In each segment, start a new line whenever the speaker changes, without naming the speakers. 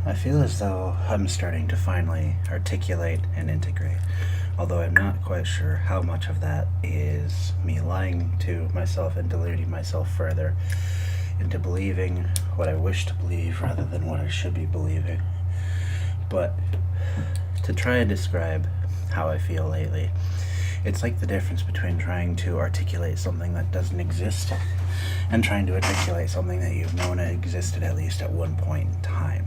I feel as though I'm starting to finally articulate and integrate, although I'm not quite sure how much of that is me lying to myself and deluding myself further into believing what I wish to believe rather than what I should be believing. But to try and describe how I feel lately, it's like the difference between trying to articulate something that doesn't exist and trying to articulate something that you've known it existed at least at one point in time.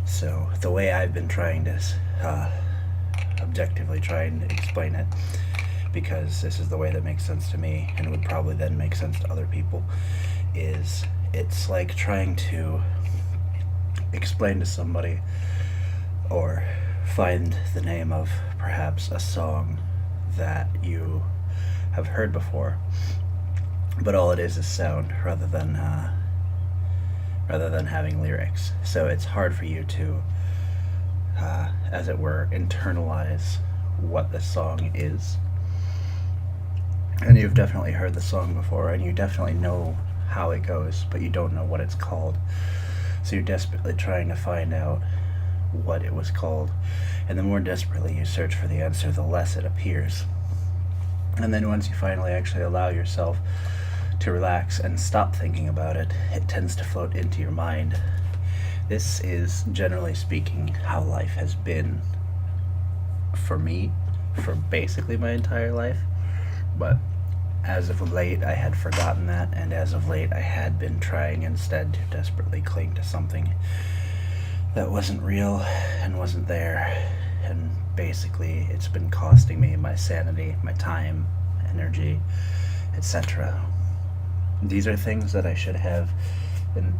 So, the way I've been trying to objectively try and explain it, because this is the way that makes sense to me and would probably then make sense to other people, is it's like trying to explain to somebody or find the name of perhaps a song that you have heard before, but all it is sound rather than having lyrics. So it's hard for you to, as it were, internalize what the song is. And you've definitely heard the song before, and you definitely know how it goes, but you don't know what it's called. So you're desperately trying to find out what it was called. And the more desperately you search for the answer, the less it appears. And then once you finally actually allow yourself to relax and stop thinking about it, it tends to float into your mind. This is, generally speaking, how life has been for me for basically my entire life. But as of late, I had forgotten that, and as of late, I had been trying instead to desperately cling to something that wasn't real and wasn't there. And basically, it's been costing me my sanity, my time, energy, etc. These are things that I should have been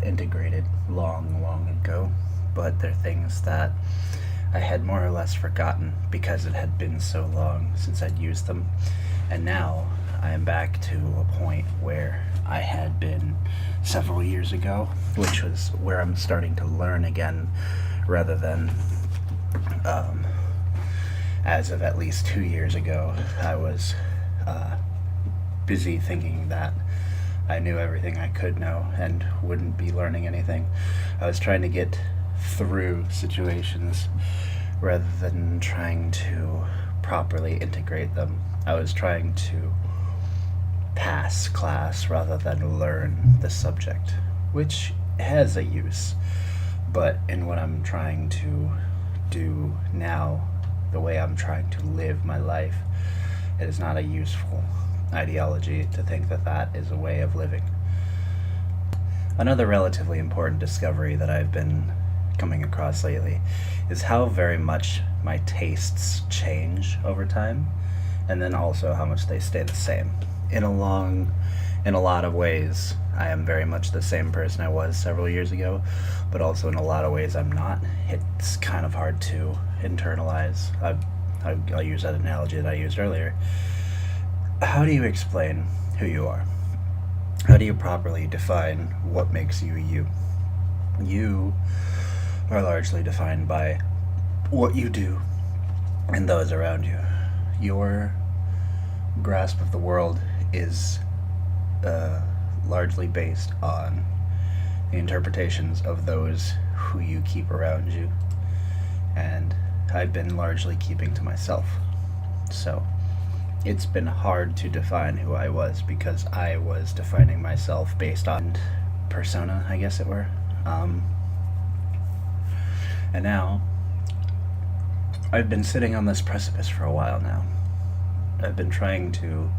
integrated long ago, but they're things that I had more or less forgotten because it had been so long since I'd used them. And now I am back to a point where I had been several years ago, which was where I'm starting to learn again rather than as of at least 2 years ago. I was busy thinking that I knew everything I could know and wouldn't be learning anything. I was trying to get through situations rather than trying to properly integrate them. I was trying to pass class rather than learn the subject, which has a use. But in what I'm trying to do now, the way I'm trying to live my life, it is not a useful ideology to think that that is a way of living. Another relatively important discovery that I've been coming across lately is how very much my tastes change over time, and then also how much they stay the same. In a lot of ways, I am very much the same person I was several years ago, but also in a lot of ways I'm not. It's kind of hard to internalize. I'll use that analogy that I used earlier. How do you explain who you are? How do you properly define what makes you you? You are largely defined by what you do and those around you. Your grasp of the world is largely based on the interpretations of those who you keep around you, and I've been largely keeping to myself. So it's been hard to define who I was because I was defining myself based on persona, I guess it were. And now I've been sitting on this precipice for a while now. I've been trying to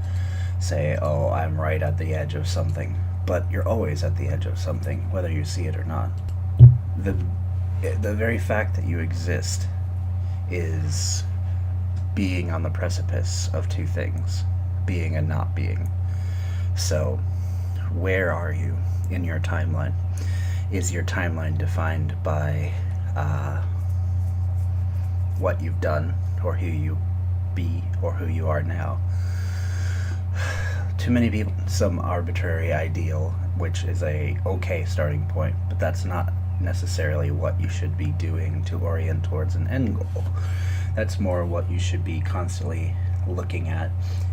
say, oh, I'm right at the edge of something, but you're always at the edge of something, whether you see it or not. The very fact that you exist is being on the precipice of two things, being and not being. So, where are you in your timeline? Is your timeline defined by what you've done, or who you be, or who you are now? Too many people, some arbitrary ideal, which is a okay starting point, but that's not necessarily what you should be doing to orient towards an end goal. That's more what you should be constantly looking at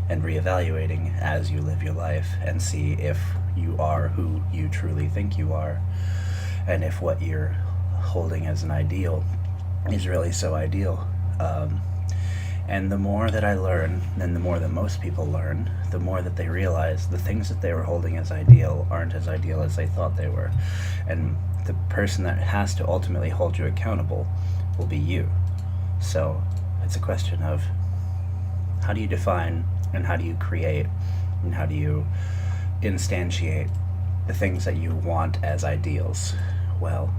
and reevaluating as you live your life and see if you are who you truly think you are, and if what you're holding as an ideal is really so ideal. And the more that I learn, and the more that most people learn, the more that they realize the things that they were holding as ideal aren't as ideal as they thought they were. And the person that has to ultimately hold you accountable will be you. So it's a question of how do you define and how do you create and how do you instantiate the things that you want as ideals? Well,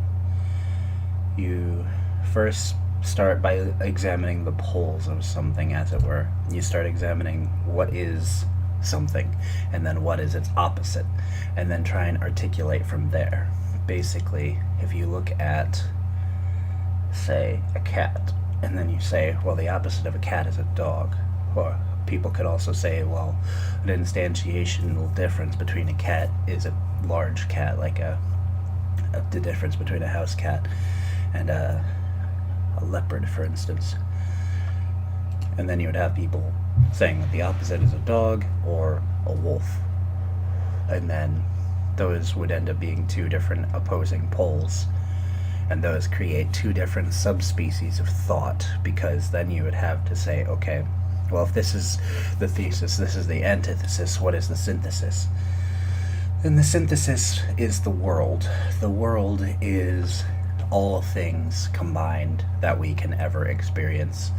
you first start by examining the poles of something, as it were. You start examining what is something, and then what is its opposite, and then try and articulate from there. Basically, if you look at, say, a cat, and then you say, well, the opposite of a cat is a dog, or people could also say, well, an instantiational difference between a cat is a large cat, like the difference between a house cat and a leopard, for instance. And then you would have people saying that the opposite is a dog or a wolf. And then those would end up being two different opposing poles. And those create two different subspecies of thought, because then you would have to say, okay, well, if this is the thesis, this is the antithesis, what is the synthesis? And the synthesis is the world. The world is all things combined that we can ever experience,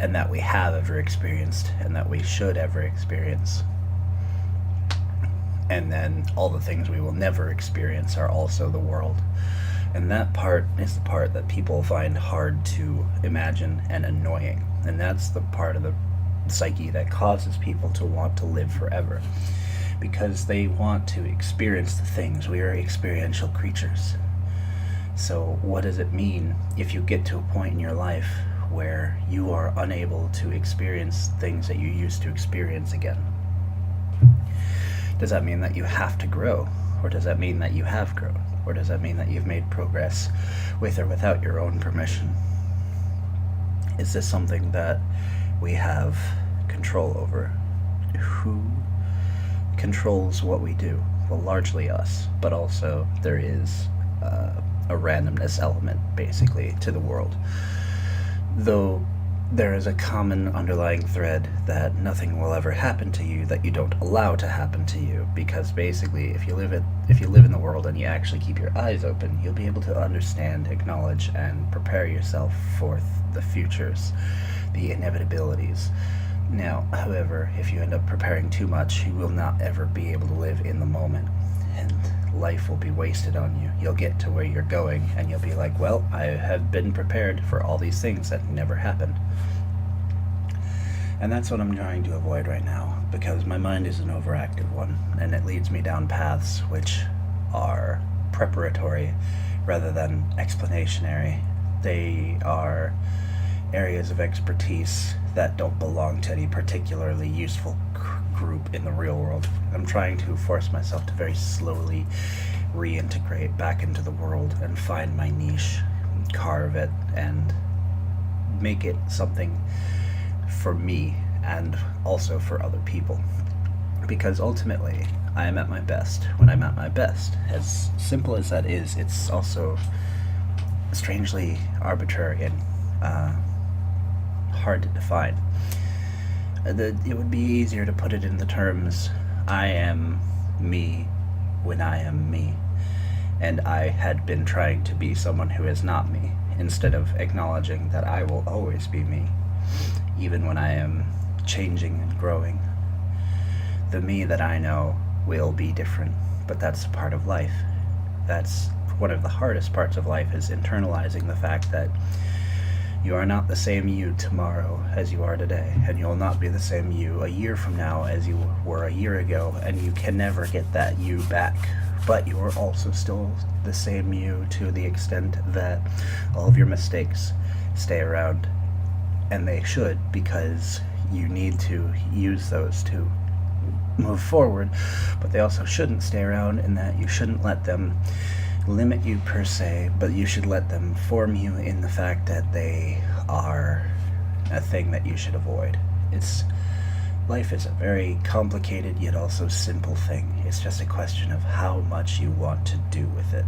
and that we have ever experienced, and that we should ever experience. And then all the things we will never experience are also the world. And that part is the part that people find hard to imagine and annoying. And that's the part of the psyche that causes people to want to live forever. Because they want to experience the things. We are experiential creatures. So what does it mean if you get to a point in your life where you are unable to experience things that you used to experience again? Does that mean that you have to grow? Or does that mean that you have grown? Or does that mean that you've made progress with or without your own permission? Is this something that we have control over? Who controls what we do? Well, largely us, but also there is a randomness element, basically, to the world. Though there is a common underlying thread that nothing will ever happen to you that you don't allow to happen to you, because basically, if you live in the world and you actually keep your eyes open, you'll be able to understand, acknowledge, and prepare yourself for the futures, the inevitabilities. Now, however, if you end up preparing too much, you will not ever be able to live in the moment, and life will be wasted on you. You'll get to where you're going, and you'll be like, well, I have been prepared for all these things that never happened. And that's what I'm trying to avoid right now, because my mind is an overactive one, and it leads me down paths which are preparatory rather than explanationary. They are areas of expertise that don't belong to any particularly useful group in the real world. I'm trying to force myself to very slowly reintegrate back into the world and find my niche, carve it, and make it something for me and also for other people. Because ultimately, I am at my best when I'm at my best. As simple as that is, it's also strangely arbitrary and hard to define. It would be easier to put it in the terms, I am me when I am me, and I had been trying to be someone who is not me, instead of acknowledging that I will always be me, even when I am changing and growing. The me that I know will be different, but that's a part of life. That's one of the hardest parts of life, is internalizing the fact that you are not the same you tomorrow as you are today, and you'll not be the same you a year from now as you were a year ago, and you can never get that you back. But you are also still the same you to the extent that all of your mistakes stay around, and they should, because you need to use those to move forward, but they also shouldn't stay around, in that you shouldn't let them limit you per se, but you should let them form you in the fact that they are a thing that you should avoid. Life is a very complicated yet also simple thing. It's just a question of how much you want to do with it.